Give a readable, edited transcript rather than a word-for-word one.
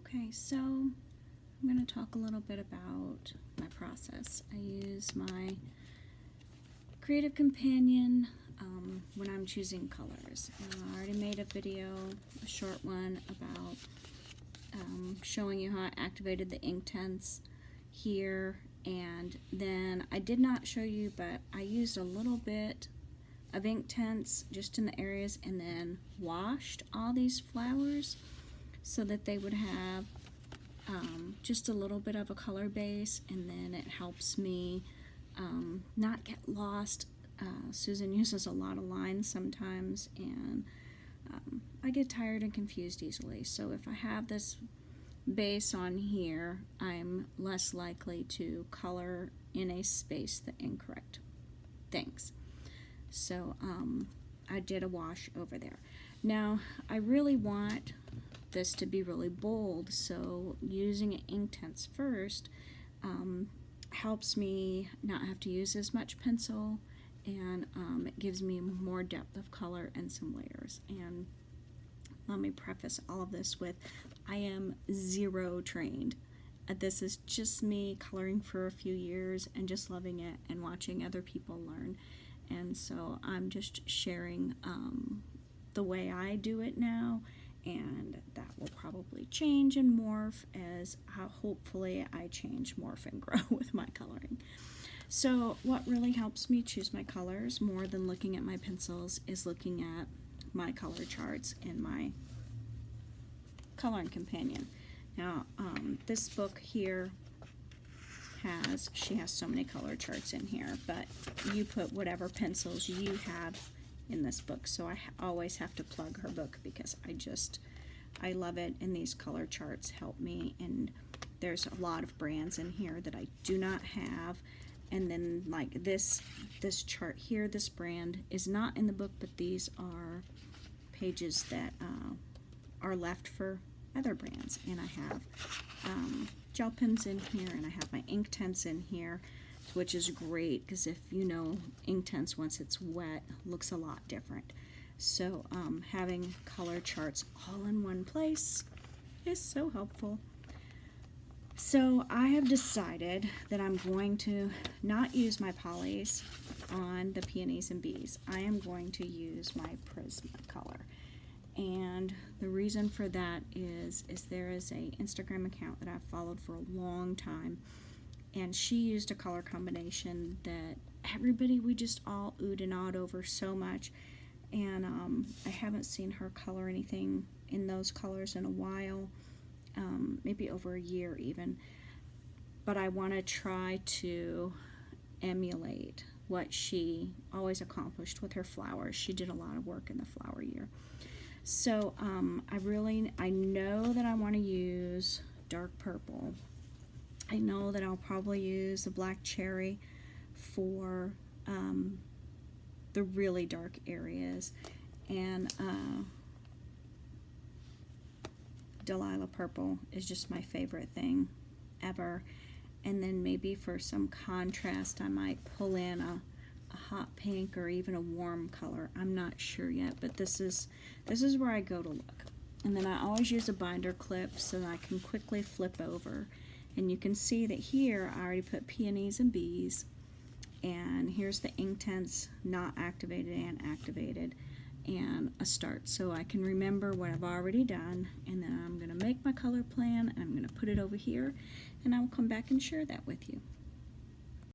Okay, so I'm going to talk a little bit about my process. I use my Creative Companion when I'm choosing colors. I already made a video, a short one, about showing you how I activated the ink tints here, and then I did not show you, but I used a little bit of ink tints just in the areas and then washed all these flowers so that they would have just a little bit of a color base, and then it helps me not get lost. Susan uses a lot of lines sometimes, and I get tired and confused easily, so if I have this base on here, I'm less likely to color in a space the incorrect things. So I did a wash over there. Now I really want this to be really bold, so using ink tints first helps me not have to use as much pencil, and it gives me more depth of color and some layers. And let me preface all of this with, I am zero trained. This is just me coloring for a few years and just loving it and watching other people learn. And so I'm just sharing the way I do it now, and that will probably change and morph as hopefully I change, morph, and grow with my coloring. So what really helps me choose my colors more than looking at my pencils is looking at my color charts in my Coloring Companion. Now this book here she has so many color charts in here, but you put whatever pencils you have in this book, so I always have to plug her book because I love it, and these color charts help me. And there's a lot of brands in here that I do not have, and then like this chart here, this brand is not in the book, but these are pages that are left for other brands. And I have gel pens in here, and I have my ink tints in here, which is great because if you know, ink tints once it's wet looks a lot different. So having color charts all in one place is so helpful. So I have decided that I'm going to not use my polys on the Peonies and Bees. I am going to use my Prismacolor. And the reason for that is there is a Instagram account that I've followed for a long time, and she used a color combination that we just all oohed and awed over so much, and I haven't seen her color anything in those colors in a while, maybe over a year even, but I want to try to emulate what she always accomplished with her flowers. She did a lot of work in the flower year. So I know that I want to use dark purple. I know that I'll probably use the black cherry for the really dark areas, and Delilah purple is just my favorite thing ever. And then maybe for some contrast I might pull in a hot pink or even a warm color. I'm not sure yet, but this is where I go to look. And then I always use a binder clip so that I can quickly flip over. And you can see that here I already put Peonies and Bees, and here's the ink tints not activated and activated, and a start, so I can remember what I've already done. And then I'm going to make my color plan, and I'm going to put it over here, and I will come back and share that with you.